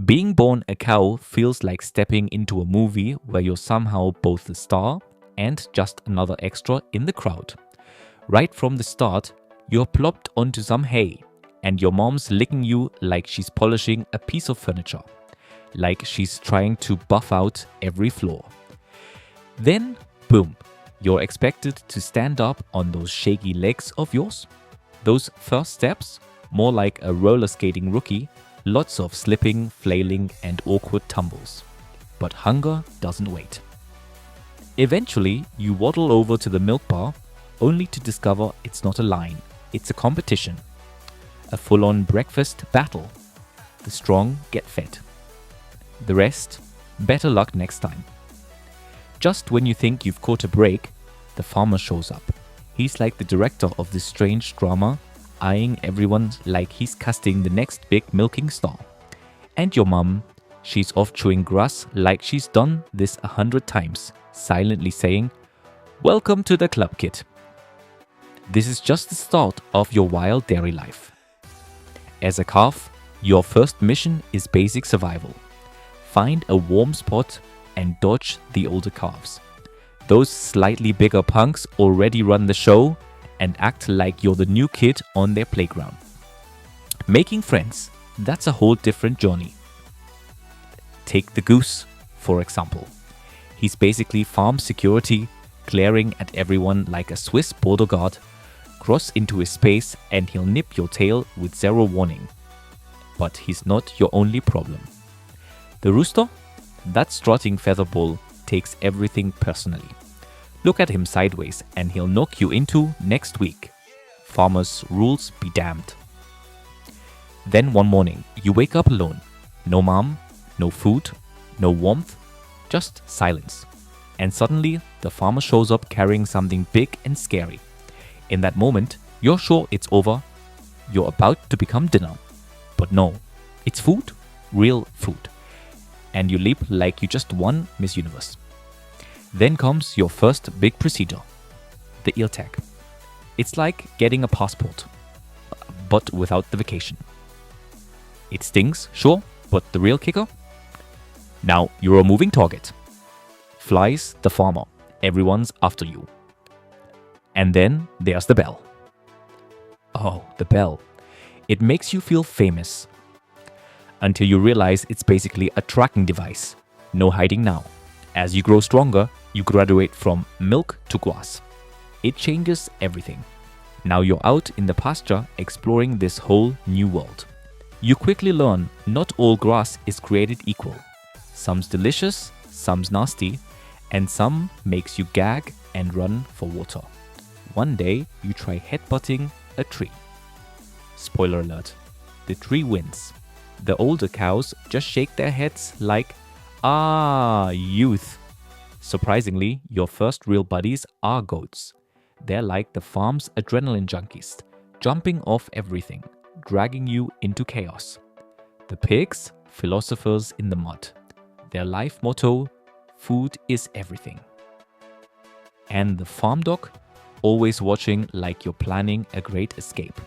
Being born a cow feels like stepping into a movie where you're somehow both the star and just another extra in the crowd. Right from the start, you're plopped onto some hay, and your mom's licking you like she's polishing a piece of furniture, like she's trying to buff out every flaw. Then, boom, you're expected to stand up on those shaky legs of yours. Those first steps, more like a roller skating rookie, lots of slipping, flailing, and awkward tumbles. But hunger doesn't wait. Eventually, you waddle over to the milk bar, only to discover it's not a line, it's a competition. A full-on breakfast battle. The strong get fed. The rest, better luck next time. Just when you think you've caught a break, the farmer shows up. He's like the director of this strange drama, eyeing everyone like he's casting the next big milking star. And your mum, she's off chewing grass like she's done this 100 times, silently saying, "Welcome to the club, kid." This is just the start of your wild dairy life. As a calf, your first mission is basic survival. Find a warm spot and dodge the older calves. Those slightly bigger punks already run the show and act like you're the new kid on their playground. Making friends, that's a whole different journey. Take the goose, for example. He's basically farm security, glaring at everyone like a Swiss border guard. Cross into his space and he'll nip your tail with zero warning. But he's not your only problem. The rooster? That strutting featherball takes everything personally. Look at him sideways and he'll knock you into next week. Farmers' rules be damned. Then one morning, you wake up alone. No mom, no food, no warmth, just silence. And suddenly, the farmer shows up carrying something big and scary. In that moment, you're sure it's over. You're about to become dinner. But no, it's food, real food. And you leap like you just won Miss Universe. Then comes your first big procedure, the ear tag. It's like getting a passport, but without the vacation. It stings, sure, but the real kicker? Now you're a moving target. Flies the farmer, everyone's after you. And then there's the bell. Oh, the bell. It makes you feel famous. Until you realize it's basically a tracking device. No hiding now. As you grow stronger, you graduate from milk to grass. It changes everything. Now you're out in the pasture exploring this whole new world. You quickly learn not all grass is created equal. Some's delicious, some's nasty, and some makes you gag and run for water. One day, you try headbutting a tree. Spoiler alert, the tree wins. The older cows just shake their heads like, "Ah, youth." Surprisingly, your first real buddies are goats. They're like the farm's adrenaline junkies, jumping off everything, dragging you into chaos. The pigs, philosophers in the mud. Their life motto, food is everything. And the farm dog, always watching like you're planning a great escape.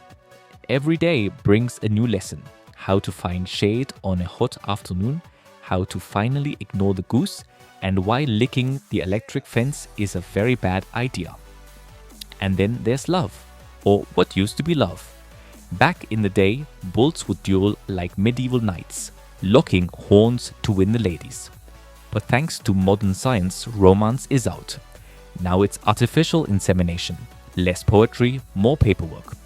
Every day brings a new lesson. How to find shade on a hot afternoon, how to finally ignore the goose, and why licking the electric fence is a very bad idea. And then there's love, or what used to be love. Back in the day, bulls would duel like medieval knights, locking horns to win the ladies. But thanks to modern science, romance is out. Now it's artificial insemination, less poetry, more paperwork.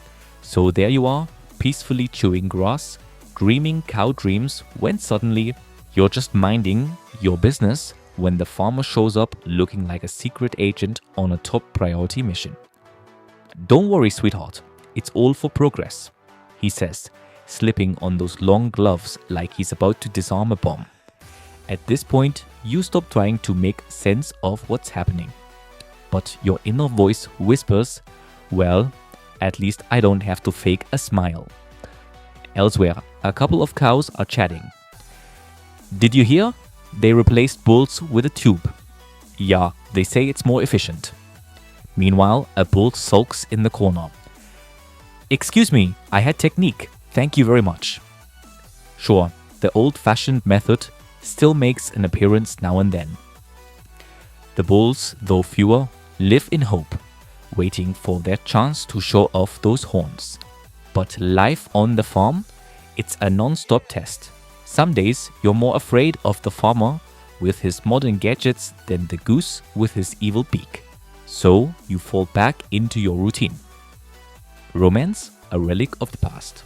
So there you are, peacefully chewing grass, dreaming cow dreams, when suddenly you're just minding your business when the farmer shows up looking like a secret agent on a top priority mission. "Don't worry, sweetheart, it's all for progress," he says, slipping on those long gloves like he's about to disarm a bomb. At this point, you stop trying to make sense of what's happening. But your inner voice whispers, "Well, at least I don't have to fake a smile." Elsewhere, a couple of cows are chatting. "Did you hear? They replaced bulls with a tube." "Yeah, they say it's more efficient." Meanwhile, a bull sulks in the corner. "Excuse me, I had technique. Thank you very much." Sure, the old-fashioned method still makes an appearance now and then. The bulls, though fewer, live in hope, waiting for their chance to show off those horns. But life on the farm, it's a non-stop test. Some days you're more afraid of the farmer with his modern gadgets than the goose with his evil beak. So you fall back into your routine. Romance, a relic of the past.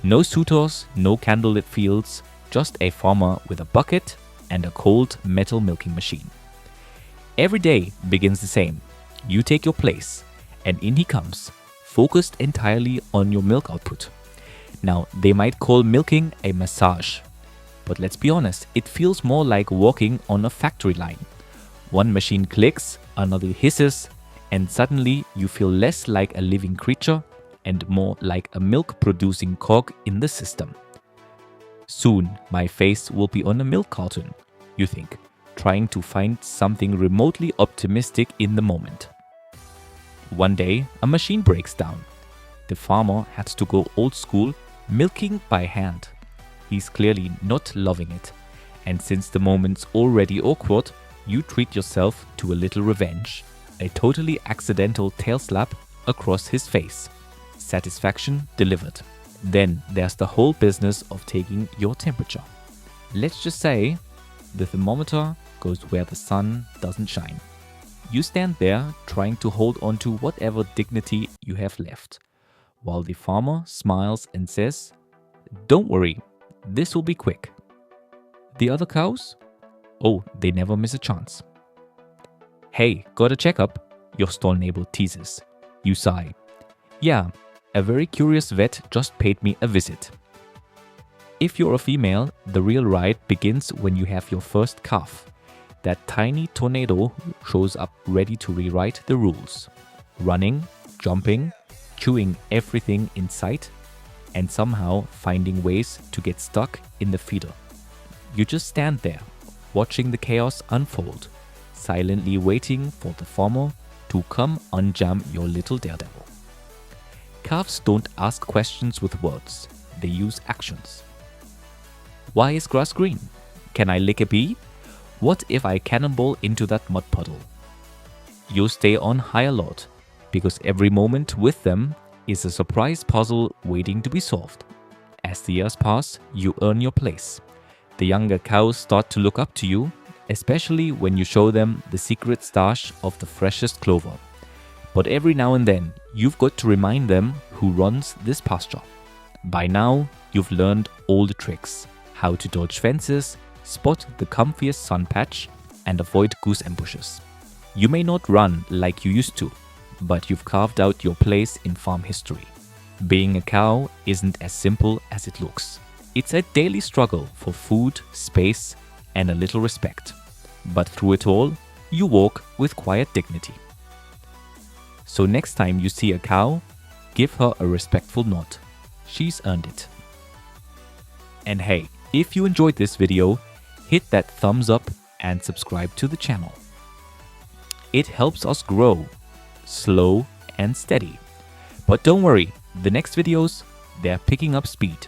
No suitors, no candlelit fields, just a farmer with a bucket and a cold metal milking machine. Every day begins the same. You take your place, and in he comes, focused entirely on your milk output. Now, they might call milking a massage, but let's be honest, it feels more like walking on a factory line. One machine clicks, another hisses, and suddenly you feel less like a living creature and more like a milk-producing cog in the system. Soon, my face will be on a milk carton, you think, trying to find something remotely optimistic in the moment. One day, a machine breaks down. The farmer had to go old school, milking by hand. He's clearly not loving it, and since the moment's already awkward, you treat yourself to a little revenge. A totally accidental tail slap across his face. Satisfaction delivered. Then there's the whole business of taking your temperature. Let's just say the thermometer goes where the sun doesn't shine. You stand there trying to hold on to whatever dignity you have left, while the farmer smiles and says, "Don't worry, this will be quick." The other cows? Oh, they never miss a chance. "Hey, got a checkup?" your stall neighbor teases. You sigh. "Yeah, a very curious vet just paid me a visit." If you're a female, the real ride begins when you have your first calf. That tiny tornado shows up ready to rewrite the rules. Running, jumping, chewing everything in sight, and somehow finding ways to get stuck in the feeder. You just stand there, watching the chaos unfold, silently waiting for the farmer to come unjam your little daredevil. Calves don't ask questions with words, they use actions. Why is grass green? Can I lick a bee? What if I cannonball into that mud puddle? You stay on high alert, because every moment with them is a surprise puzzle waiting to be solved. As the years pass, you earn your place. The younger cows start to look up to you, especially when you show them the secret stash of the freshest clover. But every now and then, you've got to remind them who runs this pasture. By now, you've learned all the tricks. How to dodge fences, spot the comfiest sun patch, and avoid goose ambushes. You may not run like you used to, but you've carved out your place in farm history. Being a cow isn't as simple as it looks. It's a daily struggle for food, space, and a little respect. But through it all, you walk with quiet dignity. So next time you see a cow, give her a respectful nod. She's earned it. And hey, if you enjoyed this video, hit that thumbs up and subscribe to the channel. It helps us grow, slow and steady. But don't worry, the next videos, they're picking up speed.